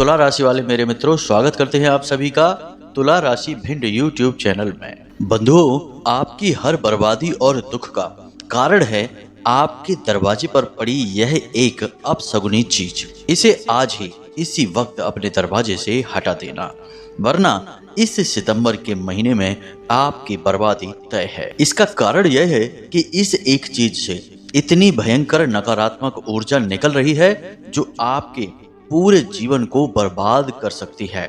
तुला राशि वाले मेरे मित्रों, स्वागत करते हैं आप सभी का तुला राशि भिंड यूट्यूब चैनल में। बंधुओं, आपकी हर बर्बादी और दुख का कारण है आपके दरवाजे पर पड़ी यह एक अपशगुनी चीज। इसे आज ही इसी वक्त अपने दरवाजे से हटा देना, वरना इस सितंबर के महीने में आपकी बर्बादी तय है। इसका कारण यह है कि इस एक चीज से इतनी भयंकर नकारात्मक ऊर्जा निकल रही है जो आपके पूरे जीवन को बर्बाद कर सकती है।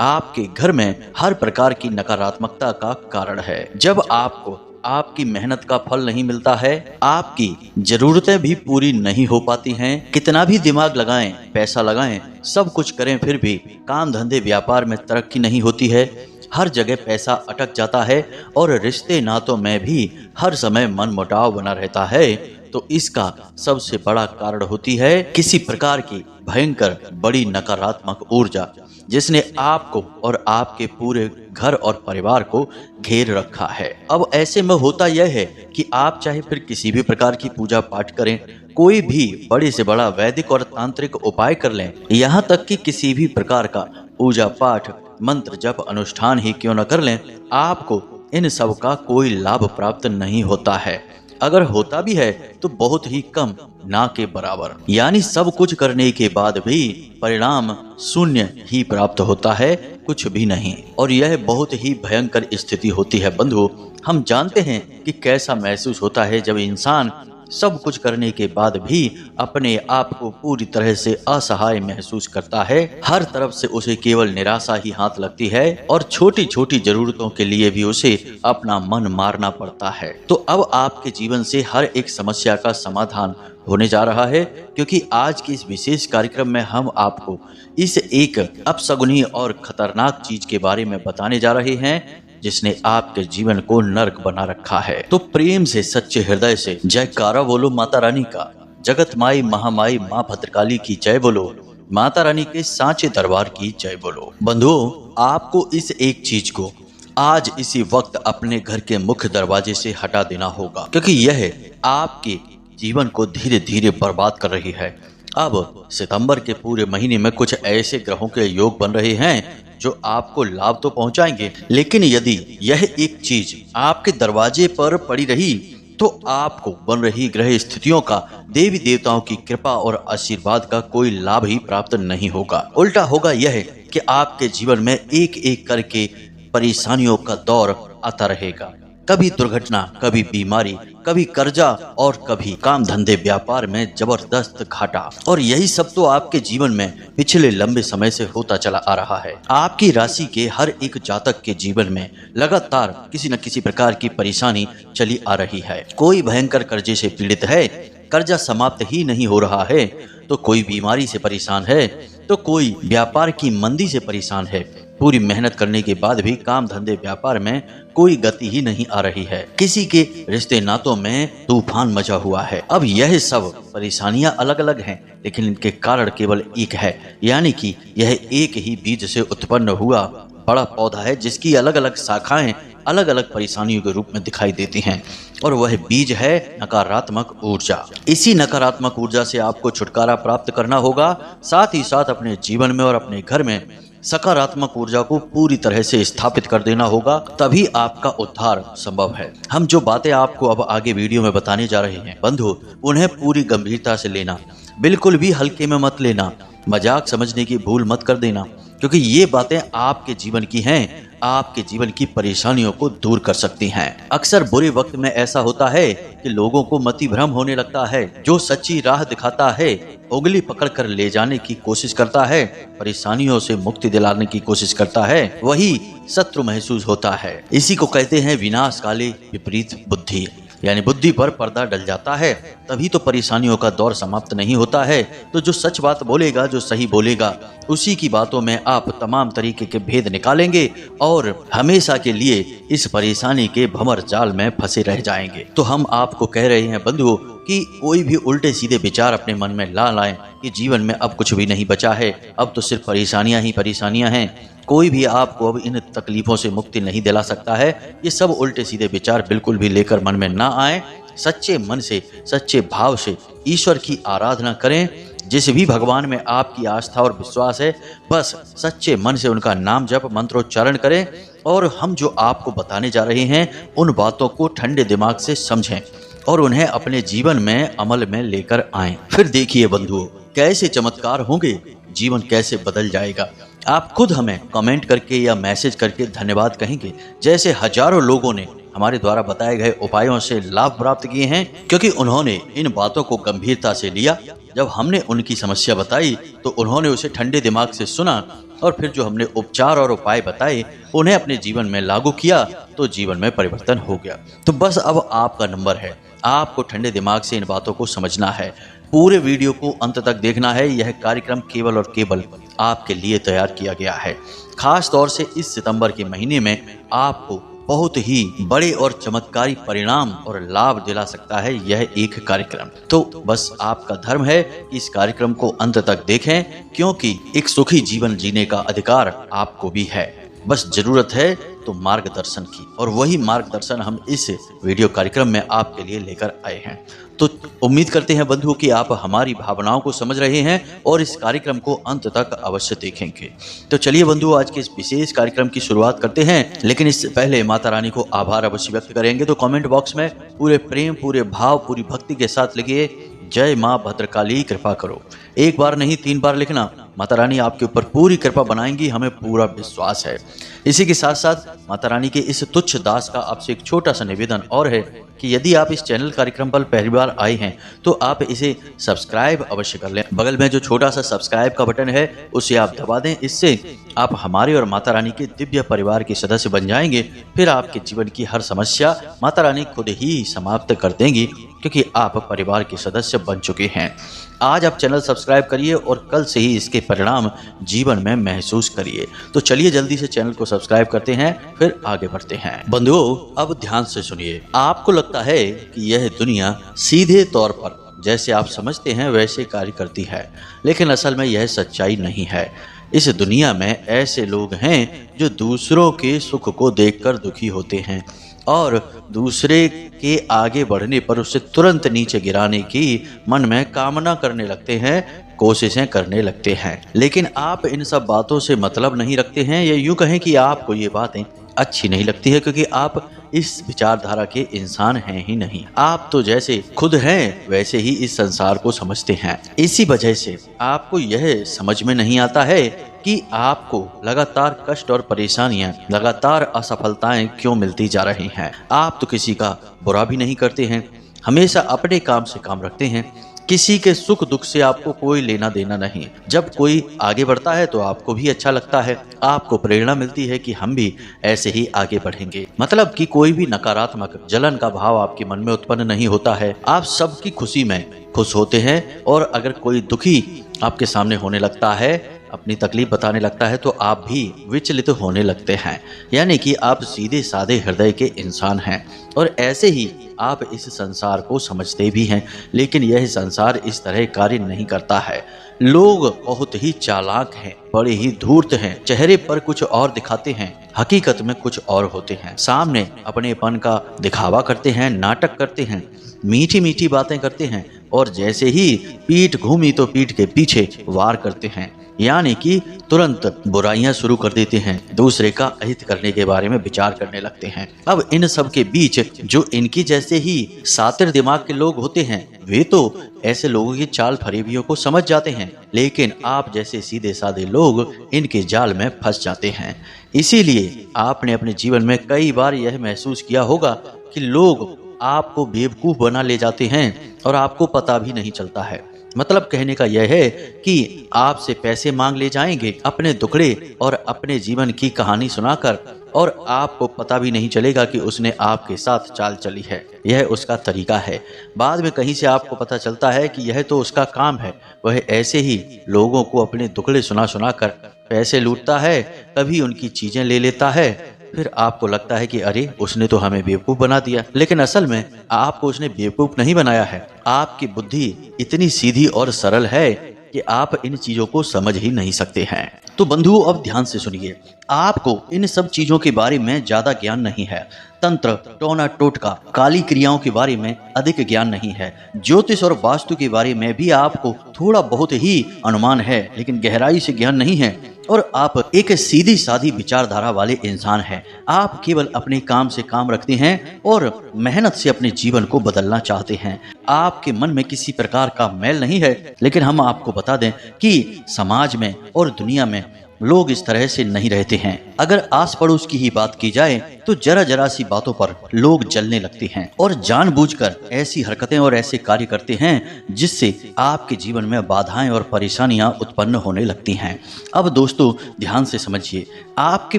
आपके घर में हर प्रकार की नकारात्मकता का कारण है। जब आपको आपकी मेहनत का फल नहीं मिलता है, आपकी जरूरतें भी पूरी नहीं हो पाती हैं, कितना भी दिमाग लगाएं, पैसा लगाएं, सब कुछ करें, फिर भी काम धंधे व्यापार में तरक्की नहीं होती है। हर जगह पैसा अटक जाता है और रिश्ते नातों में भी हर समय मनमुटाव बना रहता है, तो इसका सबसे बड़ा कारण होती है किसी प्रकार की भयंकर बड़ी नकारात्मक ऊर्जा, जिसने आपको और आपके पूरे घर और परिवार को घेर रखा है। अब ऐसे में होता यह है कि आप चाहे फिर किसी भी प्रकार की पूजा पाठ करें, कोई भी बड़े से बड़ा वैदिक और तांत्रिक उपाय कर लें, यहाँ तक कि किसी भी प्रकार का पूजा पाठ मंत्र जप अनुष्ठान ही क्यों न कर लें, आपको इन सब का कोई लाभ प्राप्त नहीं होता है। अगर होता भी है तो बहुत ही कम, ना के बराबर। यानी सब कुछ करने के बाद भी परिणाम शून्य ही प्राप्त होता है, कुछ भी नहीं। और यह बहुत ही भयंकर स्थिति होती है। बंधु, हम जानते हैं कि कैसा महसूस होता है जब इंसान सब कुछ करने के बाद भी अपने आप को पूरी तरह से असहाय महसूस करता है। हर तरफ से उसे केवल निराशा ही हाथ लगती है और छोटी छोटी जरूरतों के लिए भी उसे अपना मन मारना पड़ता है। तो अब आपके जीवन से हर एक समस्या का समाधान होने जा रहा है, क्योंकि आज के इस विशेष कार्यक्रम में हम आपको इस एक अपशगुनी और खतरनाक चीज के बारे में बताने जा रहे हैं जिसने आपके जीवन को नर्क बना रखा है। तो प्रेम से सच्चे हृदय से जयकारा बोलो माता रानी का। जगत माई महामाई माँ भद्रकाली की जय बोलो। माता रानी के सांचे दरबार की जय बोलो। बंधुओं, आपको इस एक चीज को आज इसी वक्त अपने घर के मुख्य दरवाजे से हटा देना होगा, क्योंकि यह आपके जीवन को धीरे धीरे बर्बाद कर रही है। अब सितंबर के पूरे महीने में कुछ ऐसे ग्रहों के योग बन रहे हैं जो आपको लाभ तो पहुंचाएंगे, लेकिन यदि यह एक चीज आपके दरवाजे पर पड़ी रही तो आपको बन रही ग्रह स्थितियों का, देवी देवताओं की कृपा और आशीर्वाद का कोई लाभ ही प्राप्त नहीं होगा। उल्टा होगा यह कि आपके जीवन में एक एक करके परेशानियों का दौर आता रहेगा। कभी दुर्घटना, कभी बीमारी, कभी कर्जा और कभी काम धंधे व्यापार में जबरदस्त घाटा। और यही सब तो आपके जीवन में पिछले लंबे समय से होता चला आ रहा है। आपकी राशि के हर एक जातक के जीवन में लगातार किसी न किसी प्रकार की परेशानी चली आ रही है। कोई भयंकर कर्जे से पीड़ित है, कर्जा समाप्त ही नहीं हो रहा है, तो कोई बीमारी से परेशान है, तो कोई व्यापार की मंदी से परेशान है। पूरी मेहनत करने के बाद भी काम धंधे व्यापार में कोई गति ही नहीं आ रही है। किसी के रिश्ते नातों में तूफान मचा हुआ है। अब यह सब परेशानियां अलग अलग हैं, लेकिन इनके कारण केवल एक है, यानी कि यह एक ही बीज से उत्पन्न हुआ बड़ा पौधा है, जिसकी अलग अलग शाखाएं अलग अलग परेशानियों के रूप में दिखाई देती हैं, और वह बीज है नकारात्मक ऊर्जा। इसी नकारात्मक ऊर्जा से आपको छुटकारा प्राप्त करना होगा। साथ ही साथ अपने जीवन में और अपने घर में सकारात्मक ऊर्जा को पूरी तरह से स्थापित कर देना होगा, तभी आपका उद्धार संभव है। हम जो बातें आपको अब आगे वीडियो में बताने जा रहे हैं बंधु, उन्हें पूरी गंभीरता से लेना, बिल्कुल भी हल्के में मत लेना, मजाक समझने की भूल मत कर देना, क्योंकि ये बातें आपके जीवन की हैं, आपके जीवन की परेशानियों को दूर कर सकती हैं। अक्सर बुरे वक्त में ऐसा होता है कि लोगों को मति भ्रम होने लगता है। जो सच्ची राह दिखाता है, उंगली पकड़ कर ले जाने की कोशिश करता है, परेशानियों से मुक्ति दिलाने की कोशिश करता है, वही शत्रु महसूस होता है। इसी को कहते हैं विनाश काले विपरीत बुद्धि, यानी बुद्धि पर पर्दा डल जाता है, तभी तो परेशानियों का दौर समाप्त नहीं होता है। तो जो सच बात बोलेगा, जो सही बोलेगा, उसी की बातों में आप तमाम तरीके के भेद निकालेंगे और हमेशा के लिए इस परेशानी के भंवर जाल में फंसे रह जाएंगे। तो हम आपको कह रहे हैं बंधुओं कि कोई भी उल्टे सीधे विचार अपने मन में ला लाएं कि जीवन में अब कुछ भी नहीं बचा है, अब तो सिर्फ परेशानियां ही परेशानियां हैं, कोई भी आपको अब इन तकलीफों से मुक्ति नहीं दिला सकता है। ये सब उल्टे सीधे विचार बिल्कुल भी लेकर मन में ना आए। सच्चे मन से, सच्चे भाव से ईश्वर की आराधना करें जिस भी भगवान में आपकी आस्था और विश्वास है, बस सच्चे मन से उनका नाम जप मंत्रोच्चारण करें और हम जो आपको बताने जा रहे हैं उन बातों को ठंडे दिमाग से समझें और उन्हें अपने जीवन में अमल में लेकर आएं। फिर देखिए बंधुओं, कैसे चमत्कार होंगे, जीवन कैसे बदल जाएगा। आप खुद हमें कमेंट करके या मैसेज करके धन्यवाद कहेंगे, जैसे हजारों लोगों ने हमारे द्वारा बताए गए उपायों से लाभ प्राप्त किए हैं, क्योंकि उन्होंने इन बातों को गंभीरता से लिया। जब हमने उनकी समस्या बताई तो उन्होंने उसे ठंडे दिमाग से सुना और फिर जो हमने उपचार और उपाय बताए उन्हें अपने जीवन में लागू किया तो जीवन में परिवर्तन हो गया। तो बस अब आपका नंबर है, आपको ठंडे दिमाग से इन बातों को समझना है, पूरे वीडियो को अंत तक देखना है। यह कार्यक्रम केवल और केवल आपके लिए तैयार किया गया है। खास तौर से इस सितंबर के महीने में आपको बहुत ही बड़े और चमत्कारी परिणाम और लाभ दिला सकता है यह एक कार्यक्रम। तो बस आपका धर्म है कि इस कार्यक्रम को अंत तक देखें, क्योंकि एक सुखी जीवन जीने का अधिकार आपको भी है। बस जरूरत है तो मार्गदर्शन की, और वही मार्गदर्शन हम इस वीडियो कार्यक्रम में आपके लिए लेकर आए हैं। तो उम्मीद करते हैं बंधुओं कि आप हमारी भावनाओं को समझ रहे हैं और इस कार्यक्रम को अंत तक अवश्य देखेंगे। तो चलिए बंधुओं, आज के इस विशेष कार्यक्रम की शुरुआत करते हैं, लेकिन इससे पहले माता रानी को आभार अवश्य व्यक्त करेंगे। तो कमेंट बॉक्स में पूरे प्रेम, पूरे भाव, पूरी भक्ति के साथ लिखिए, जय माँ भद्रकाली कृपा करो। एक बार नहीं 3 बार लिखना। माता रानी आपके ऊपर पूरी कृपा बनाएंगी, हमें पूरा विश्वास है। इसी के साथ साथ माता रानी के इस तुच्छ दास का आपसे एक छोटा सा निवेदन और है कि यदि आप इस चैनल कार्यक्रम पर पहली बार आए हैं तो आप इसे सब्सक्राइब अवश्य कर लें। बगल में जो छोटा सा सब्सक्राइब का बटन है उसे आप दबा दें। इससे आप हमारे और माता रानी के दिव्य परिवार के सदस्य बन जाएंगे। फिर आपके जीवन की हर समस्या माता रानी खुद ही समाप्त कर देंगी, क्योंकि आप परिवार के सदस्य बन चुके हैं। आज आप चैनल सब्सक्राइब करिए और कल से ही इसके परिणाम जीवन में महसूस करिए। तो चलिए जल्दी से चैनल को सब्सक्राइब करते हैं, फिर आगे बढ़ते हैं। बंधुओं, अब ध्यान से सुनिए। आपको लगता है कि यह दुनिया सीधे तौर पर जैसे आप समझते हैं वैसे कार्य करती है, लेकिन असल में यह सच्चाई नहीं है। इस दुनिया में ऐसे लोग हैं जो दूसरों के सुख को देखकर दुखी होते हैं और दूसरे के आगे बढ़ने पर उसे तुरंत नीचे गिराने की मन में कामना करने लगते हैं, कोशिशें करने लगते हैं। लेकिन आप इन सब बातों से मतलब नहीं रखते हैं, या यूं कहें कि आपको ये बातें अच्छी नहीं लगती है, क्योंकि आप इस विचारधारा के इंसान हैं ही नहीं। आप तो जैसे खुद हैं वैसे ही इस संसार को समझते हैं। इसी वजह से आपको यह समझ में नहीं आता है कि आपको लगातार कष्ट और परेशानियां, लगातार असफलताएं क्यों मिलती जा रही हैं। आप तो किसी का बुरा भी नहीं करते हैं, हमेशा अपने काम से काम रखते हैं, किसी के सुख दुख से आपको कोई लेना देना नहीं। जब कोई आगे बढ़ता है तो आपको भी अच्छा लगता है, आपको प्रेरणा मिलती है कि हम भी ऐसे ही आगे बढ़ेंगे। मतलब कि कोई भी नकारात्मक जलन का भाव आपके मन में उत्पन्न नहीं होता है। आप सबकी खुशी में खुश होते हैं, और अगर कोई दुखी आपके सामने होने लगता है, अपनी तकलीफ बताने लगता है, तो आप भी विचलित होने लगते हैं। यानी कि आप सीधे साधे हृदय के इंसान हैं, और ऐसे ही आप इस संसार को समझते भी हैं। लेकिन यह संसार इस तरह कार्य नहीं करता है। लोग बहुत ही चालाक हैं, बड़े ही धूर्त हैं, चेहरे पर कुछ और दिखाते हैं, हकीकत में कुछ और होते हैं। सामने अपनेपन का दिखावा करते हैं, नाटक करते हैं, मीठी मीठी बातें करते हैं, और जैसे ही पीठ घूमी तो पीठ के पीछे वार करते हैं। यानी कि तुरंत बुराइयां शुरू कर देते हैं, दूसरे का अहित करने के बारे में विचार करने लगते हैं। अब इन सब के बीच जो इनकी जैसे ही सातिर दिमाग के लोग होते हैं, वे तो ऐसे लोगों की चाल फरेबियों को समझ जाते हैं, लेकिन आप जैसे सीधे साधे लोग इनके जाल में फंस जाते हैं। इसीलिए आपने अपने जीवन में कई बार यह महसूस किया होगा कि लोग आपको बेवकूफ बना ले जाते हैं और आपको पता भी नहीं चलता है। मतलब कहने का यह है कि आपसे पैसे मांग ले जाएंगे अपने दुखड़े और अपने जीवन की कहानी सुनाकर, और आपको पता भी नहीं चलेगा कि उसने आपके साथ चाल चली है। यह उसका तरीका है। बाद में कहीं से आपको पता चलता है कि यह तो उसका काम है। वह ऐसे ही लोगों को अपने दुखड़े सुना सुना कर पैसे लूटता है, कभी उनकी चीजें ले लेता है। फिर आपको लगता है कि अरे उसने तो हमें बेवकूफ बना दिया, लेकिन असल में आपको उसने बेवकूफ नहीं बनाया है। आपकी बुद्धि इतनी सीधी और सरल है कि आप इन चीजों को समझ ही नहीं सकते हैं। तो बंधुओं अब ध्यान से सुनिए, आपको इन सब चीजों के बारे में ज्यादा ज्ञान नहीं है। तंत्र, टोना टोटका, काली क्रियाओं के बारे में अधिक ज्ञान नहीं है। ज्योतिष और वास्तु के बारे में भी आपको थोड़ा बहुत ही अनुमान है, लेकिन गहराई से ज्ञान नहीं है। और आप एक सीधी सादी विचारधारा वाले इंसान हैं। आप केवल अपने काम से काम रखते हैं और मेहनत से अपने जीवन को बदलना चाहते हैं। आपके मन में किसी प्रकार का मैल नहीं है, लेकिन हम आपको बता दें कि समाज में और दुनिया में लोग इस तरह से नहीं रहते हैं। अगर आस पड़ोस की ही बात की जाए तो जरा जरा सी बातों पर लोग जलने लगते हैं और जानबूझकर ऐसी हरकतें और ऐसे कार्य करते हैं जिससे आपके जीवन में बाधाएं और परेशानियां उत्पन्न होने लगती हैं। अब दोस्तों ध्यान से समझिए, आपके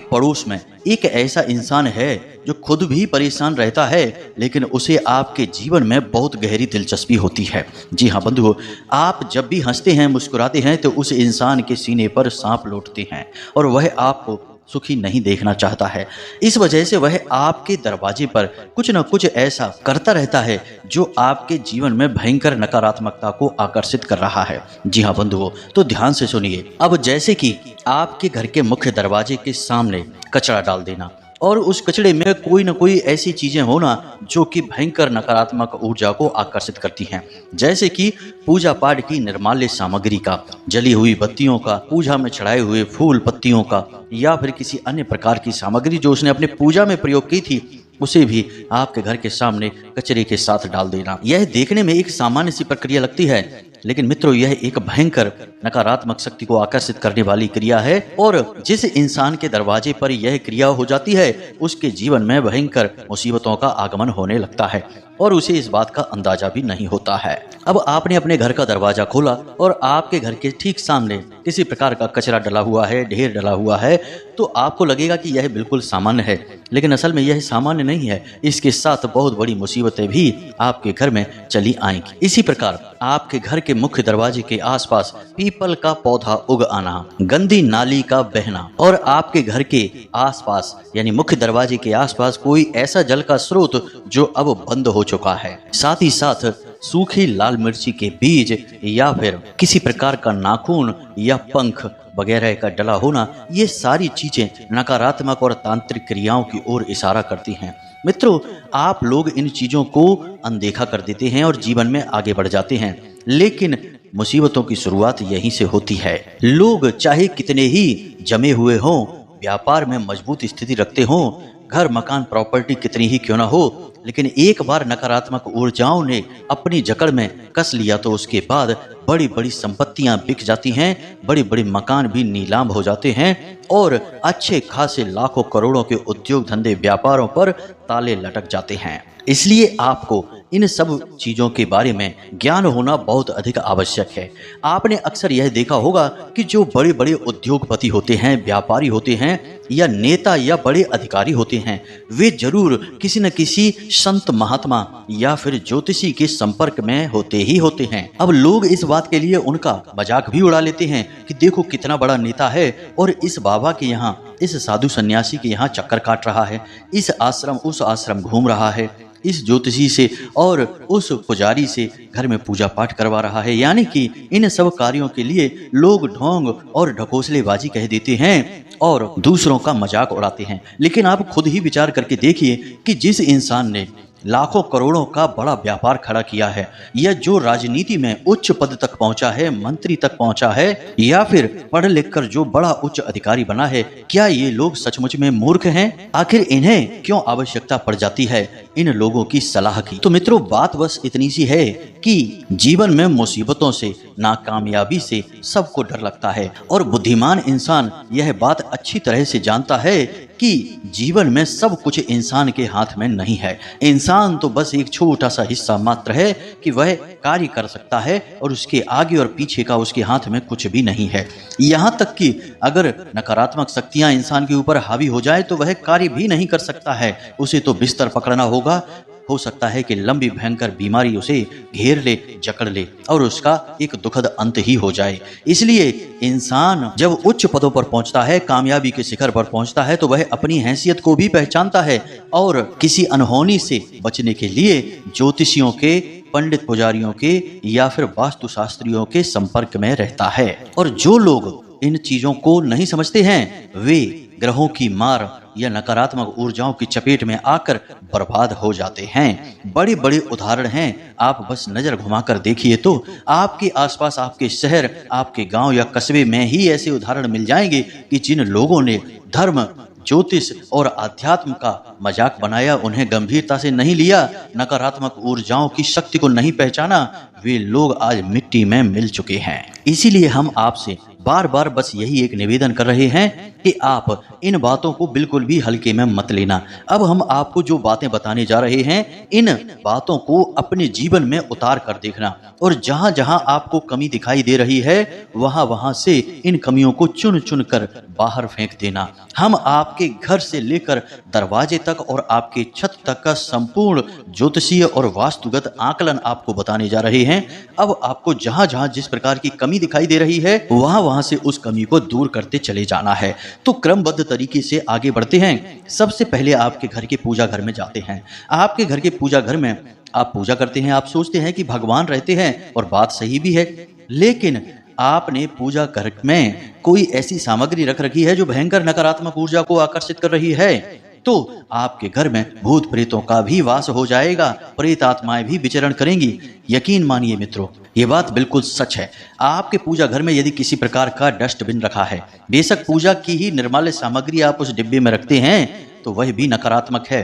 पड़ोस में एक ऐसा इंसान है जो खुद भी परेशान रहता है, लेकिन उसे आपके जीवन में बहुत गहरी दिलचस्पी होती है। जी हाँ बंधुओं, आप जब भी हंसते हैं, मुस्कुराते हैं तो उस इंसान के सीने पर सांप लौटते हैं और वह आपको सुखी नहीं देखना चाहता है। इस वजह से वह आपके दरवाजे पर कुछ न कुछ ऐसा करता रहता है जो आपके जीवन में भयंकर नकारात्मकता को आकर्षित कर रहा है। जी हाँ बंधुओं, तो ध्यान से सुनिए। अब जैसे कि आपके घर के मुख्य दरवाजे के सामने कचरा डाल देना और उस कचड़े में कोई न कोई ऐसी चीजें होना जो कि भयंकर नकारात्मक ऊर्जा को आकर्षित करती हैं, जैसे कि पूजा पाठ की निर्माल्य सामग्री का, जली हुई बत्तियों का, पूजा में चढ़ाए हुए फूल पत्तियों का, या फिर किसी अन्य प्रकार की सामग्री जो उसने अपने पूजा में प्रयोग की थी उसे भी आपके घर के सामने कचरे के साथ डाल देना। यह देखने में एक सामान्य सी प्रक्रिया लगती है, लेकिन मित्रों यह एक भयंकर नकारात्मक शक्ति को आकर्षित करने वाली क्रिया है और जिस इंसान के दरवाजे पर यह क्रिया हो जाती है उसके जीवन में भयंकर मुसीबतों का आगमन होने लगता है और उसे इस बात का अंदाजा भी नहीं होता है। अब आपने अपने घर का दरवाजा खोला और आपके घर के ठीक सामने किसी प्रकार का कचरा डला हुआ है, ढेर डला हुआ है, तो आपको लगेगा कि यह बिल्कुल सामान्य है, लेकिन असल में यह सामान्य नहीं है। इसके साथ बहुत बड़ी मुसीबतें भी आपके घर में चली आएंगी। इसी प्रकार आपके घर के मुख्य दरवाजे के आसपास पीपल का पौधा उग आना, गंदी नाली का बहना और आपके घर के आसपास यानी मुख्य दरवाजे के आसपास कोई ऐसा जल का स्रोत जो अब बंद हो चुका है, साथ ही साथ सूखी लाल मिर्ची के बीज या फिर किसी प्रकार का नाखून या पंख वगैरह का डला होना, ये सारी चीजें नकारात्मक और तांत्रिक क्रियाओं की ओर इशारा करती हैं। मित्रों, आप लोग इन चीजों को अनदेखा कर देते हैं और जीवन में आगे बढ़ जाते हैं, लेकिन मुसीबतों की शुरुआत यहीं से होती है। लोग चाहे कितने ही जमे हुए हों, व्यापार में मजबूत स्थिति रखते हों, घर मकान प्रॉपर्टी कितनी ही क्यों ना हो, लेकिन एक बार नकारात्मक ऊर्जाओं ने अपनी जकड़ में कस लिया तो उसके बाद बड़ी बड़ी संपत्तियां बिक जाती हैं, बड़े बड़े मकान भी नीलाम हो जाते हैं और अच्छे खासे लाखों करोड़ों के उद्योग धंधे व्यापारों पर ताले लटक जाते हैं। इसलिए आपको इन सब चीजों के बारे में ज्ञान होना बहुत अधिक आवश्यक है। आपने अक्सर यह देखा होगा कि जो बड़े बड़े उद्योगपति होते हैं, व्यापारी होते हैं या नेता या बड़े अधिकारी होते हैं, वे जरूर किसी न किसी संत महात्मा या फिर ज्योतिषी के संपर्क में होते ही होते हैं। अब लोग इस बात के लिए उनका मजाक भी उड़ा लेते हैं कि देखो कितना बड़ा नेता है और इस बाबा के यहाँ, इस साधु सन्यासी के यहाँ चक्कर काट रहा है, इस आश्रम उस आश्रम घूम रहा है, इस ज्योतिषी से और उस पुजारी से घर में पूजा पाठ करवा रहा है। यानी कि इन सब कार्यों के लिए लोग ढोंग और ढकोसलेबाजी कह देते हैं और दूसरों का मजाक उड़ाते हैं। लेकिन आप खुद ही विचार करके देखिए कि जिस इंसान ने लाखों करोड़ों का बड़ा व्यापार खड़ा किया है या जो राजनीति में उच्च पद तक पहुंचा है, मंत्री तक पहुंचा है या फिर पढ़ लिख कर जो बड़ा उच्च अधिकारी बना है, क्या ये लोग सचमुच में मूर्ख हैं? आखिर इन्हें क्यों आवश्यकता पड़ जाती है इन लोगों की सलाह की? तो मित्रों, बात बस इतनी सी है कि जीवन में मुसीबतों से, नाकामयाबी से सबको डर लगता है और बुद्धिमान इंसान यह बात अच्छी तरह से जानता है कि जीवन में सब कुछ इंसान के हाथ में नहीं है। इंसान तो बस एक छोटा सा हिस्सा मात्र है कि वह कार्य कर सकता है और उसके आगे और पीछे का उसके हाथ में कुछ भी नहीं है। यहाँ तक कि अगर नकारात्मक शक्तियां इंसान के ऊपर हावी हो जाए तो वह कार्य भी नहीं कर सकता है। उसे तो बिस्तर पकड़ना होगा, हो सकता है कि लंबी भयंकर बीमारी उसे घेर ले, जकड़ ले और उसका एक दुखद अंत ही हो जाए। इसलिए इंसान जब उच्च पदों पर पहुंचता है, कामयाबी के शिखर पर पहुंचता है, तो वह अपनी हैसियत को भी पहचानता है और किसी अनहोनी से बचने के लिए ज्योतिषियों के, पंडित पुजारियों के या फिर वास्तुशास्त्रियों के संपर्क में रहता है। और जो लोग इन चीजों को नहीं समझते हैं वे ग्रहों की मार या नकारात्मक ऊर्जाओं की चपेट में आकर बर्बाद हो जाते हैं। बड़े बड़े उदाहरण हैं, आप बस नजर घुमाकर देखिए तो आपके आसपास, आपके शहर, आपके गांव या कस्बे में ही ऐसे उदाहरण मिल जाएंगे कि जिन लोगों ने धर्म, ज्योतिष और अध्यात्म का मजाक बनाया, उन्हें गंभीरता से नहीं लिया, नकारात्मक ऊर्जाओं की शक्ति को नहीं पहचाना, वे लोग आज मिट्टी में मिल चुके हैं। इसीलिए हम आपसे बार बार बस यही एक निवेदन कर रहे हैं कि आप इन बातों को बिल्कुल भी हल्के में मत लेना। अब हम आपको जो बातें बताने जा रहे हैं, इन बातों को अपने जीवन में उतार कर देखना और जहां जहां आपको कमी दिखाई दे रही है वहां वहां से इन कमियों को चुन चुन कर बाहर फेंक देना। हम आपके घर से लेकर दरवाजे तक और आपके छत तक का संपूर्ण ज्योतिषीय और वास्तुगत आकलन आपको बताने जा रहे हैं। अब आपको जहां जहां जिस प्रकार की कमी दिखाई दे रही है वहां वहां से उस कमी को दूर करते चले जाना है। तो क्रमबद्ध तरीके से आगे बढ़ते हैं। सबसे पहले आपके घर के पूजा घर में जाते हैं। आपके घर के पूजा घर में आप पूजा करते हैं, आप सोचते हैं कि भगवान रहते हैं और बात सही भी है, लेकिन आपने पूजा घर में कोई ऐसी सामग्री रख रखी है जो भयंकर नकारात्मक ऊर्जा को आकर्षित कर रही है, तो आपके घर में भूत प्रेतों का भी वास हो जाएगा, प्रेत आत्माएं भी विचरण करेंगी। यकीन मानिए मित्रों, ये बात बिल्कुल सच है। आपके पूजा घर में यदि किसी प्रकार का डस्टबिन रखा है, बेशक पूजा की ही निर्माल्य सामग्री आप उस डिब्बे में रखते हैं, तो वह भी नकारात्मक है।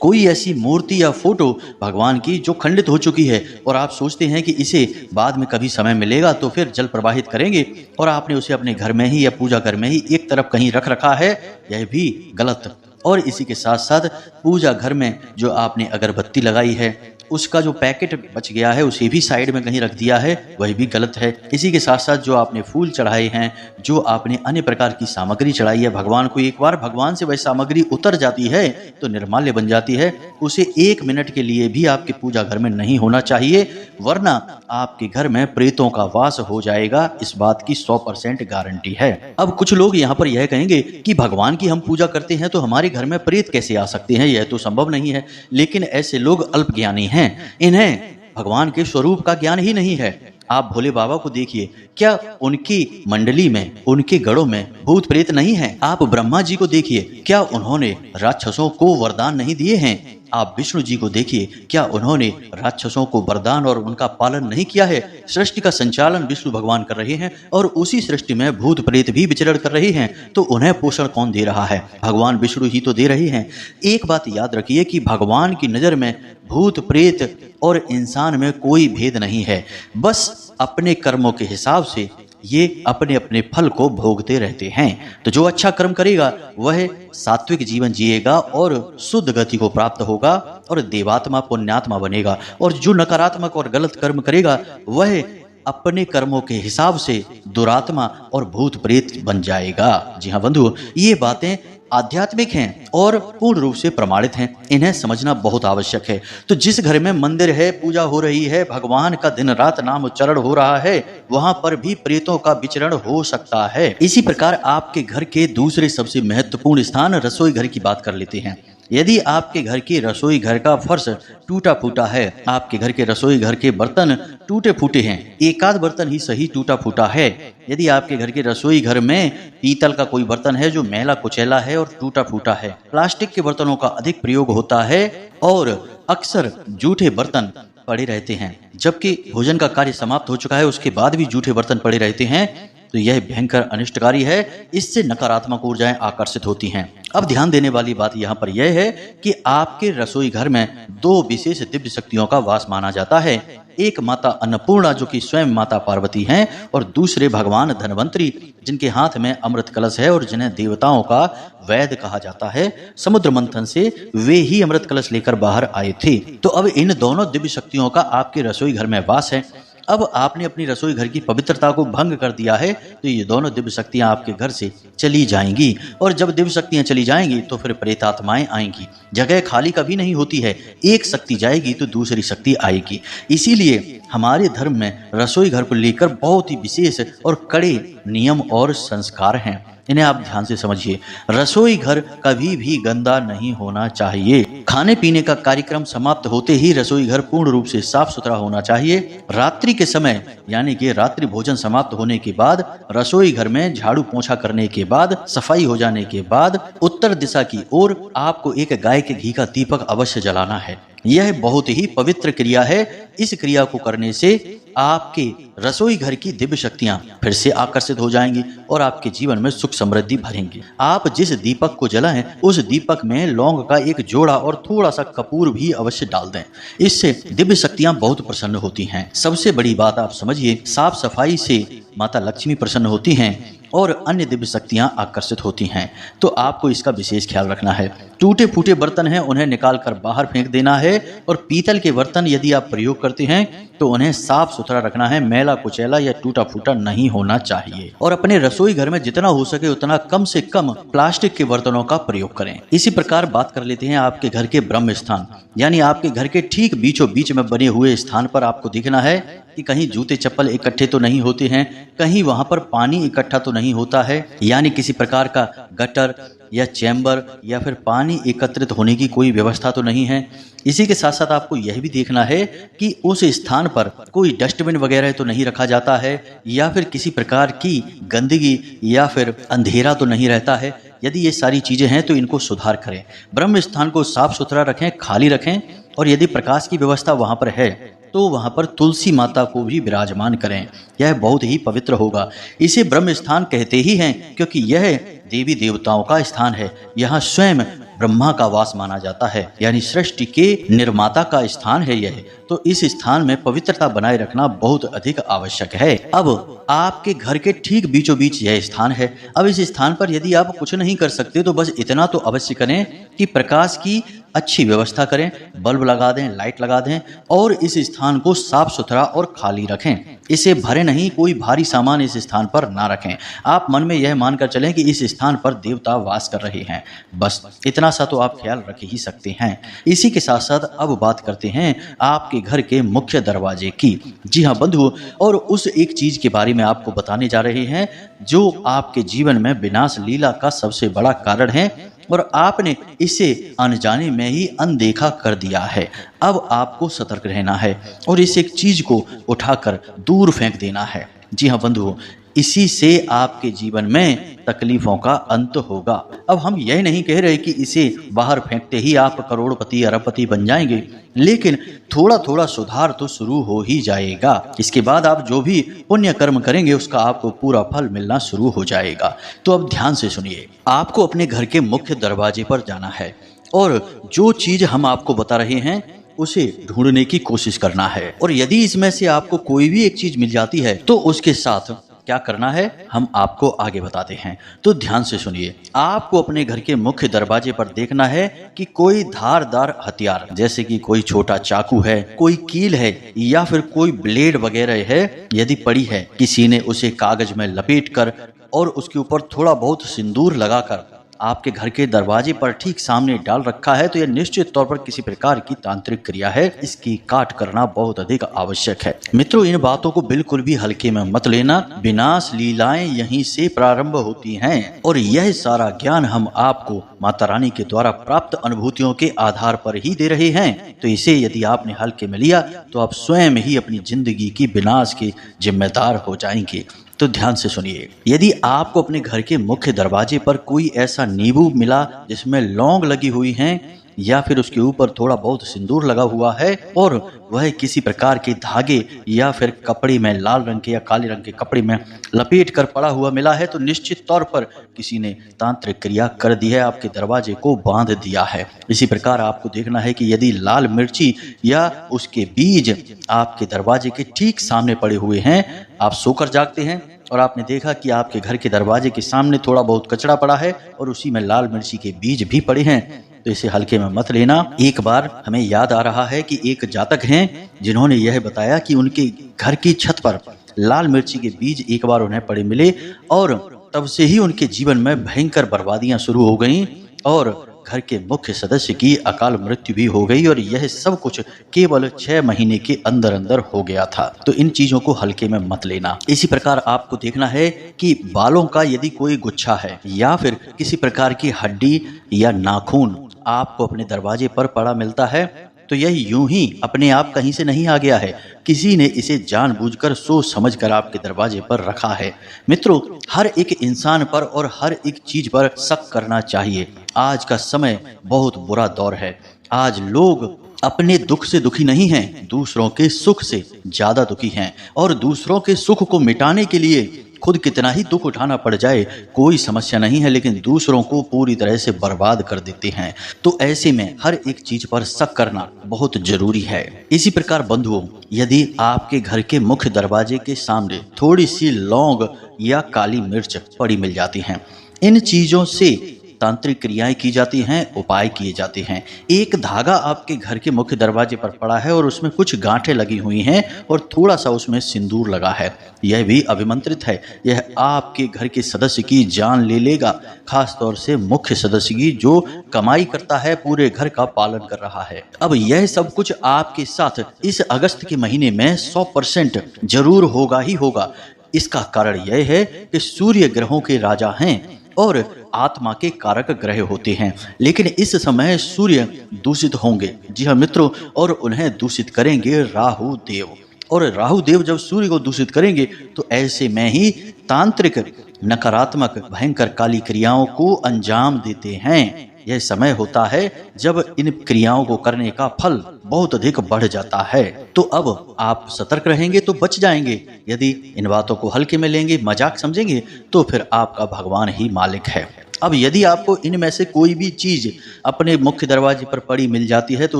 कोई ऐसी मूर्ति या फोटो भगवान की जो खंडित हो चुकी है और आप सोचते हैं कि इसे बाद में कभी समय मिलेगा तो फिर जल प्रवाहित करेंगे, और आपने उसे अपने घर में ही या पूजा घर में ही एक तरफ कहीं रख रखा है, यह भी गलत। और इसी के साथ साथ पूजा घर में जो आपने अगरबत्ती लगाई है उसका जो पैकेट बच गया है उसे भी साइड में कहीं रख दिया है, वह भी गलत है। इसी के साथ साथ जो आपने फूल चढ़ाए हैं, जो आपने अन्य प्रकार की सामग्री चढ़ाई है भगवान को, एक बार भगवान से वह सामग्री उतर जाती है तो निर्माल्य बन जाती है। उसे 1 मिनट के लिए भी आपके पूजा घर में नहीं होना चाहिए, वरना आपके घर में प्रेतों का वास हो जाएगा। इस बात की 100% गारंटी है। अब कुछ लोग यहाँ पर यह कहेंगे कि भगवान की हम पूजा करते हैं तो हमारे घर में प्रेत कैसे आ सकते हैं, यह तो संभव नहीं है। लेकिन ऐसे लोग अल्पज्ञानी हैं, इन्हें भगवान के स्वरूप का ज्ञान ही नहीं है। आप भोले बाबा को देखिए, क्या उनकी मंडली में, उनके गढ़ों में भूत प्रेत नहीं है? आप ब्रह्मा जी को देखिए, क्या उन्होंने राक्षसों को वरदान नहीं दिए हैं? आप विष्णु जी को देखिए, क्या उन्होंने राक्षसों को वरदान और उनका पालन नहीं किया है? सृष्टि का संचालन विष्णु भगवान कर रहे हैं और उसी सृष्टि में भूत प्रेत भी विचरण कर रहे हैं, तो उन्हें पोषण कौन दे रहा है? भगवान विष्णु ही तो दे रहे हैं। एक बात याद रखिए कि भगवान की नजर में भूत प्रेत और इंसान में कोई भेद नहीं है, बस अपने कर्मों के हिसाब से ये अपने अपने फल को भोगते रहते हैं। तो जो अच्छा कर्म करेगा वह सात्विक जीवन जिएगा और शुद्ध गति को प्राप्त होगा और देवात्मा पुण्यात्मा बनेगा, और जो नकारात्मक और गलत कर्म करेगा वह अपने कर्मों के हिसाब से दुरात्मा और भूत प्रेत बन जाएगा। जी हाँ बंधु, ये बातें आध्यात्मिक हैं और पूर्ण रूप से प्रमाणित हैं, इन्हें समझना बहुत आवश्यक है। तो जिस घर में मंदिर है, पूजा हो रही है, भगवान का दिन रात नाम उच्चारण हो रहा है, वहां पर भी प्रेतों का विचरण हो सकता है। इसी प्रकार आपके घर के दूसरे सबसे महत्वपूर्ण स्थान रसोई घर की बात कर लेते हैं। यदि आपके घर के रसोई घर का फर्श टूटा फूटा है, आपके घर के रसोई घर के बर्तन टूटे फूटे हैं, एक आध बर्तन ही सही टूटा फूटा है, यदि आपके घर के रसोई घर में पीतल का कोई बर्तन है जो मैला कुचैला है और टूटा फूटा है, प्लास्टिक के बर्तनों का अधिक प्रयोग होता है और अक्सर जूठे बर्तन पड़े रहते हैं, जबकि भोजन का कार्य समाप्त हो चुका है उसके बाद भी जूठे बर्तन पड़े रहते हैं, तो यह भयंकर अनिष्टकारी है। इससे नकारात्मक ऊर्जाएं आकर्षित होती हैं। अब ध्यान देने वाली बात यहाँ पर यह है कि आपके रसोई घर में 2 विशेष दिव्य शक्तियों का वास माना जाता है। एक माता अन्नपूर्णा जो कि स्वयं माता पार्वती हैं, और दूसरे भगवान धन्वंतरी जिनके हाथ में अमृत कलश है और जिन्हें देवताओं का वैद्य कहा जाता है। समुद्र मंथन से वे ही अमृत कलश लेकर बाहर आए थे। तो अब इन दोनों दिव्य शक्तियों का आपके रसोई घर में वास है। अब आपने अपनी रसोई घर की पवित्रता को भंग कर दिया है, तो ये दोनों दिव्य शक्तियां आपके घर से चली जाएंगी, और जब दिव्य शक्तियां चली जाएंगी तो फिर प्रेतात्माएं आएंगी। जगह खाली कभी नहीं होती है, एक शक्ति जाएगी तो दूसरी शक्ति आएगी। इसीलिए हमारे धर्म में रसोई घर को लेकर बहुत ही विशेष और कड़े नियम और संस्कार हैं। इन्हें आप ध्यान से समझिए। रसोई घर कभी भी गंदा नहीं होना चाहिए। खाने पीने का कार्यक्रम समाप्त होते ही रसोई घर पूर्ण रूप से साफ सुथरा होना चाहिए। रात्रि के समय यानी कि रात्रि भोजन समाप्त होने के बाद रसोई घर में झाड़ू पोंछा करने के बाद, सफाई हो जाने के बाद उत्तर दिशा की ओर आपको एक गाय के घी का दीपक अवश्य जलाना है। यह बहुत ही पवित्र क्रिया है। इस क्रिया को करने से आपके रसोई घर की दिव्य शक्तियां फिर से आकर्षित हो जाएंगी और आपके जीवन में सुख समृद्धि भरेंगी। आप जिस दीपक को जलाएं उस दीपक में लौंग का एक जोड़ा और थोड़ा सा कपूर भी अवश्य डाल दें। इससे दिव्य शक्तियां बहुत प्रसन्न होती हैं। सबसे बड़ी बात आप समझिए, साफ सफाई से माता लक्ष्मी प्रसन्न होती हैं और अन्य दिव्य शक्तियां आकर्षित होती हैं। तो आपको इसका विशेष ख्याल रखना है। टूटे फूटे बर्तन हैं उन्हें निकाल कर बाहर फेंक देना है और पीतल के बर्तन यदि आप प्रयोग करते हैं तो उन्हें साफ सुथरा रखना है। मैला कुचैला या टूटा फूटा नहीं होना चाहिए। और अपने रसोई घर में जितना हो सके उतना कम से कम प्लास्टिक के बर्तनों का प्रयोग करें। इसी प्रकार बात कर लेते हैं आपके घर के ब्रह्म स्थान, यानी आपके घर के ठीक बीचों बीच में बने हुए स्थान पर आपको देखना है कि कहीं जूते चप्पल इकट्ठे तो नहीं होते हैं, कहीं वहां पर पानी इकट्ठा तो नहीं होता है, यानी किसी प्रकार का गटर या चैम्बर या फिर पानी एकत्रित होने की कोई व्यवस्था तो नहीं है। इसी के साथ साथ आपको यह भी देखना है कि उस स्थान पर कोई डस्टबिन वगैरह तो नहीं रखा जाता है या फिर किसी प्रकार की गंदगी या फिर अंधेरा तो नहीं रहता है। यदि ये सारी चीजें हैं तो इनको सुधार करें। ब्रह्म स्थान को साफ सुथरा रखें, खाली रखें और यदि प्रकाश की व्यवस्था वहां पर है तो वहां पर तुलसी माता को भी विराजमान करें। यह बहुत ही पवित्र होगा। इसे ब्रह्म स्थान कहते ही हैं क्योंकि यह देवी देवताओं का स्थान है। यहाँ स्वयं ब्रह्मा का वास माना जाता है, यानी सृष्टि के निर्माता का स्थान है यह। तो इस स्थान में पवित्रता बनाए रखना बहुत अधिक आवश्यक है। अब आपके घर के ठीक बीचों बीच यह स्थान है। अब इस स्थान पर यदि आप कुछ नहीं कर सकते तो बस इतना तो अवश्य करें कि प्रकाश की अच्छी व्यवस्था करें, बल्ब लगा दें, लाइट लगा दें और इस स्थान को साफ सुथरा और खाली रखें। इसे भरे नहीं, कोई भारी सामान इस स्थान पर ना रखें। आप मन में यह मानकर चलें कि इस स्थान पर देवता वास कर रहे हैं। बस इतना सा तो आप ख्याल रख ही सकते हैं। इसी के साथ साथ अब बात करते हैं आपके घर के मुख्य दरवाजे की। जी हाँ बंधुओं, और उस एक चीज के बारे में आपको बताने जा रहे हैं जो आपके जीवन में विनाश लीला का सबसे बड़ा कारण है और आपने इसे अनजाने में ही अनदेखा कर दिया है। अब आपको सतर्क रहना है और इस एक चीज को उठाकर दूर फेंक देना है। जी हाँ बंधुओं, इसी से आपके जीवन में तकलीफों का अंत होगा। अब हम यह नहीं कह रहे कि इसे बाहर फेंकते ही आप करोड़पति अरबपति बन जाएंगे, लेकिन थोड़ा थोड़ा सुधार तो शुरू हो ही जाएगा। इसके बाद आप जो भी पुण्य कर्म करेंगे उसका आपको पूरा फल मिलना शुरू हो जाएगा। तो अब ध्यान से सुनिए, आपको अपने घर के मुख्य दरवाजे पर जाना है और जो चीज हम आपको बता रहे हैं उसे ढूंढने की कोशिश करना है। और यदि इसमें से आपको कोई भी एक चीज मिल जाती है तो उसके साथ क्या करना है हम आपको आगे बताते हैं। तो ध्यान से सुनिए, आपको अपने घर के मुख्य दरवाजे पर देखना है कि कोई धारदार हथियार जैसे कि कोई छोटा चाकू है, कोई कील है या फिर कोई ब्लेड वगैरह है। यदि पड़ी है, किसी ने उसे कागज में लपेटकर और उसके ऊपर थोड़ा बहुत सिंदूर लगाकर आपके घर के दरवाजे पर ठीक सामने डाल रखा है तो यह निश्चित तौर पर किसी प्रकार की तांत्रिक क्रिया है। इसकी काट करना बहुत अधिक आवश्यक है। मित्रों, इन बातों को बिल्कुल भी हल्के में मत लेना। विनाश लीलाएं यहीं से प्रारंभ होती हैं और यह सारा ज्ञान हम आपको माता रानी के द्वारा प्राप्त अनुभूतियों के आधार पर ही दे रहे हैं। तो इसे यदि आपने हल्के में लिया तो आप स्वयं ही अपनी जिंदगी की विनाश के जिम्मेदार हो जाएंगे। तो ध्यान से सुनिए, यदि आपको अपने घर के मुख्य दरवाजे पर कोई ऐसा नींबू मिला जिसमें लौंग लगी हुई हैं या फिर उसके ऊपर थोड़ा बहुत सिंदूर लगा हुआ है और वह किसी प्रकार के धागे या फिर कपड़े में, लाल रंग के या काले रंग के कपड़े में लपेट कर पड़ा हुआ मिला है तो निश्चित तौर पर किसी ने तांत्रिक क्रिया कर दी है, आपके दरवाजे को बांध दिया है। इसी प्रकार आपको देखना है कि यदि लाल मिर्ची या उसके बीज आपके दरवाजे के ठीक सामने पड़े हुए हैं, आप सोकर जागते हैं और आपने देखा कि आपके घर के दरवाजे के सामने थोड़ा बहुत कचरा पड़ा है और उसी में लाल मिर्ची के बीज भी पड़े हैं, तो इसे हल्के में मत लेना। एक बार हमें याद आ रहा है कि एक जातक हैं जिन्होंने यह बताया कि उनके घर की छत पर लाल मिर्ची के बीज एक बार उन्हें पड़े मिले और तब से ही उनके जीवन में भयंकर बर्बादियां शुरू हो गईं और घर के मुख्य सदस्य की अकाल मृत्यु भी हो गई और यह सब कुछ केवल 6 महीने के अंदर अंदर हो गया था। तो इन चीजों को हल्के में मत लेना। इसी प्रकार आपको देखना है कि बालों का यदि कोई गुच्छा है या फिर किसी प्रकार की हड्डी या नाखून आपको अपने दरवाजे पर पड़ा मिलता है तो यह यूं ही अपने आप कहीं से नहीं आ गया है। किसी ने इसे जानबूझकर सोच समझकर आपके दरवाजे पर रखा है। मित्रों, हर एक इंसान पर और हर एक चीज पर शक करना चाहिए। आज का समय बहुत बुरा दौर है। आज लोग अपने दुख से दुखी नहीं हैं, दूसरों के सुख से ज्यादा दुखी हैं और दूसरों के सुख को मिटाने के लिए खुद कितना ही दुख उठाना पड़ जाए कोई समस्या नहीं है, लेकिन दूसरों को पूरी तरह से बर्बाद कर देते हैं। तो ऐसे में हर एक चीज पर शक करना बहुत जरूरी है। इसी प्रकार बंधुओं, यदि आपके घर के मुख्य दरवाजे के सामने थोड़ी सी लौंग या काली मिर्च पड़ी मिल जाती हैं, इन चीजों से तांत्रिक क्रियाएं की जाती हैं, उपाय किए जाते हैं। एक धागा आपके घर के मुख्य दरवाजे पर पड़ा है और उसमें कुछ गांठें लगी हुई हैं और थोड़ा सा उसमें सिंदूर लगा है, यह भी अभिमंत्रित है। यह आपके घर के सदस्य की जान ले लेगा, खास तौर से मुख्य सदस्य की जो कमाई करता है, पूरे घर का पालन कर रहा है। अब यह सब कुछ आपके साथ इस अगस्त के महीने में 100% जरूर होगा ही होगा। इसका कारण यह है कि सूर्य ग्रहों के राजा हैं और आत्मा के कारक ग्रह होते हैं, लेकिन इस समय सूर्य दूषित होंगे। जी हाँ मित्रों, और उन्हें दूषित करेंगे राहु देव। और राहु देव जब सूर्य को दूषित करेंगे तो ऐसे में ही तांत्रिक नकारात्मक भयंकर काली क्रियाओं को अंजाम देते हैं। यह समय होता है जब इन क्रियाओं को करने का फल बहुत अधिक बढ़ जाता है। तो अब आप सतर्क रहेंगे तो बच जाएंगे। यदि इन बातों को हल्के में लेंगे, मजाक समझेंगे, तो फिर आपका भगवान ही मालिक है। अब यदि आपको इनमें से कोई भी चीज अपने मुख्य दरवाजे पर पड़ी मिल जाती है तो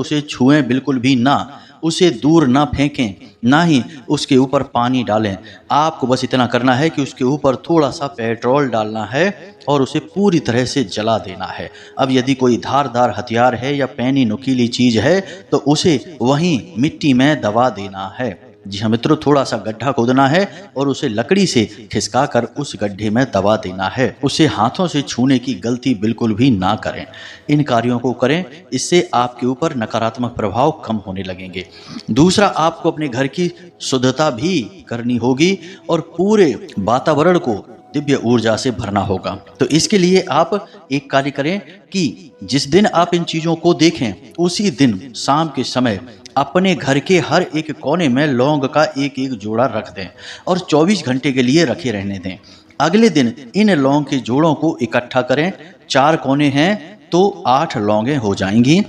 उसे छुएं बिल्कुल भी ना, उसे दूर ना फेंकें, ना ही उसके ऊपर पानी डालें। आपको बस इतना करना है कि उसके ऊपर थोड़ा सा पेट्रोल डालना है और उसे पूरी तरह से जला देना है। अब यदि कोई धारदार हथियार है या पैनी नुकीली चीज है तो उसे वहीं मिट्टी में दबा देना है। जी हाँ मित्रों, थोड़ा सा गड्ढा खोदना है और उसे लकड़ी से खिसका कर उस गड्ढे में दबा देना है। उसे हाथों से छूने की गलती बिल्कुल भी ना करें। इन कार्यों को करें, इससे आपके ऊपर नकारात्मक प्रभाव कम होने लगेंगे। दूसरा, आपको अपने घर की शुद्धता भी करनी होगी और पूरे वातावरण को दिव्य ऊर्जा से भरना होगा। तो इसके लिए आप एक कार्य करें कि जिस दिन आप इन चीजों को देखें उसी दिन शाम के समय अपने घर के हर एक कोने में लौंग का एक एक जोड़ा रख दें और 24 घंटे के लिए रखे रहने दें। अगले दिन इन लौंग के जोड़ों को इकट्ठा करें। 4 कोने हैं तो 8 लौंगें हो जाएंगी,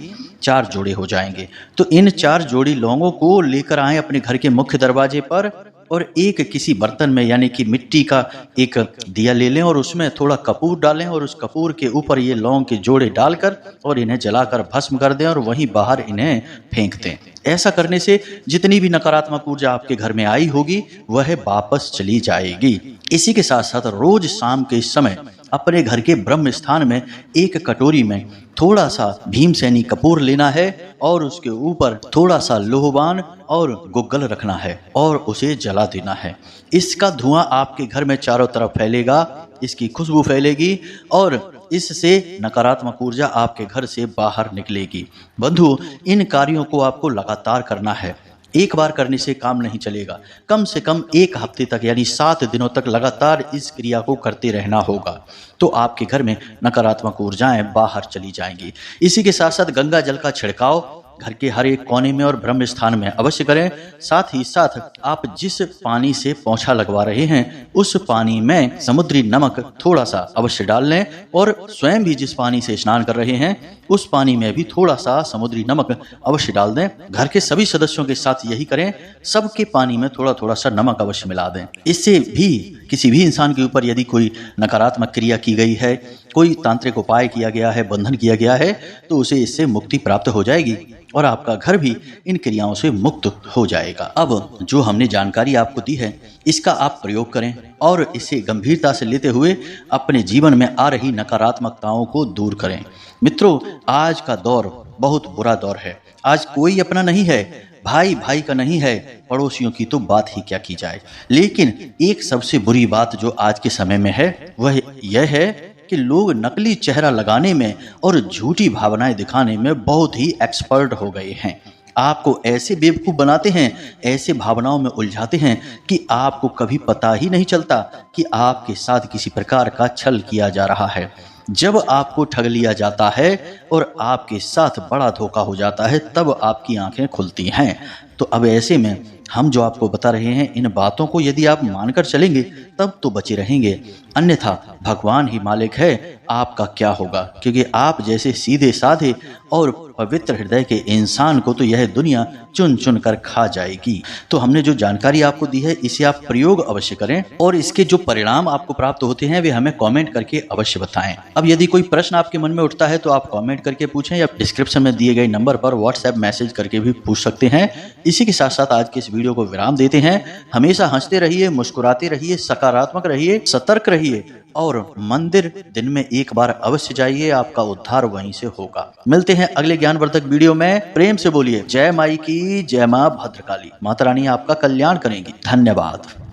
4 जोड़े हो जाएंगे। तो इन 4 जोड़ी लौंगों को लेकर आएं अपने घर के मुख्य दरवाजे पर और एक किसी बर्तन में यानी कि मिट्टी का एक दिया ले लें और उसमें थोड़ा कपूर डालें और उस कपूर के ऊपर ये लौंग के जोड़े डालकर और इन्हें जलाकर भस्म कर दें और वहीं बाहर इन्हें फेंक दें। ऐसा करने से जितनी भी नकारात्मक ऊर्जा आपके घर में आई होगी वह वापस चली जाएगी। इसी के साथ साथ रोज शाम के समय अपने घर के ब्रह्म स्थान में एक कटोरी में थोड़ा सा भीमसेनी कपूर लेना है और उसके ऊपर थोड़ा सा लोहबान और गुग्गल रखना है और उसे जला देना है। इसका धुआं आपके घर में चारों तरफ फैलेगा, इसकी खुशबू फैलेगी और इससे नकारात्मक ऊर्जा आपके घर से बाहर निकलेगी। बंधु, इन कार्यों को आपको लगातार करना है। एक बार करने से काम नहीं चलेगा, कम से कम 1 हफ्ते तक यानी 7 दिनों तक लगातार इस क्रिया को करते रहना होगा। तो आपके घर में नकारात्मक ऊर्जाएं बाहर चली जाएंगी। इसी के साथ साथ गंगा जल का छिड़काव घर के हर एक कोने में और ब्रह्म स्थान में अवश्य करें। साथ ही साथ आप जिस पानी से पोंछा लगवा रहे हैं उस पानी में समुद्री नमक थोड़ा सा अवश्य डाल लें और स्वयं भी जिस पानी से स्नान कर रहे हैं उस पानी में भी थोड़ा सा समुद्री नमक अवश्य डाल दें। घर के सभी सदस्यों के साथ यही करें, सबके पानी में थोड़ा थोड़ा सा नमक अवश्य मिला दें। इससे भी किसी भी इंसान के ऊपर यदि कोई नकारात्मक क्रिया की गई है, कोई तांत्रिक उपाय किया गया है, बंधन किया गया है, तो उसे इससे मुक्ति प्राप्त हो जाएगी और आपका घर भी इन क्रियाओं से मुक्त हो जाएगा। अब जो हमने जानकारी आपको दी है इसका आप प्रयोग करें और इसे गंभीरता से लेते हुए अपने जीवन में आ रही नकारात्मकताओं को दूर करें। मित्रों, आज का दौर बहुत बुरा दौर है। आज कोई अपना नहीं है, भाई भाई का नहीं है, पड़ोसियों की तो बात ही क्या की जाए। लेकिन एक सबसे बुरी बात जो आज के समय में है वह यह है कि लोग नकली चेहरा लगाने में और झूठी भावनाएं दिखाने में बहुत ही एक्सपर्ट हो गए हैं। आपको ऐसे बेवकूफ़ बनाते हैं, ऐसे भावनाओं में उलझाते हैं कि आपको कभी पता ही नहीं चलता कि आपके साथ किसी प्रकार का छल किया जा रहा है। जब आपको ठग लिया जाता है और आपके साथ बड़ा धोखा हो जाता है, तब आपकी आंखें खुलती हैं। तो अब ऐसे में हम जो आपको बता रहे हैं, इन बातों को यदि आप मानकर चलेंगे तब तो बचे रहेंगे, अन्यथा भगवान ही मालिक है आपका क्या होगा। क्योंकि आप जैसे सीधे साधे और पवित्र हृदय के इंसान को तो यह दुनिया चुन चुन कर खा जाएगी। तो हमने जो जानकारी आपको दी है, इसे आप प्रयोग अवश्य करें और इसके जो परिणाम आपको प्राप्त होते हैं वे हमें कमेंट करके अवश्य बताएं। अब यदि कोई प्रश्न आपके मन में उठता है तो आप कमेंट करके पूछें या डिस्क्रिप्शन में दिए गए नंबर पर व्हाट्सएप मैसेज करके भी पूछ सकते हैं। इसी के साथ साथ आज के इस वीडियो को विराम देते हैं। हमेशा हंसते रहिए, मुस्कुराते रहिए, सकारात्मक रहिए, सतर्क रहिए और मंदिर दिन में एक बार अवश्य जाइए, आपका उद्धार वहीं से होगा। मिलते हैं अगले ज्ञानवर्धक वीडियो में। प्रेम से बोलिए जय माई की, जय मां भद्रकाली। माता रानी आपका कल्याण करेंगी। धन्यवाद।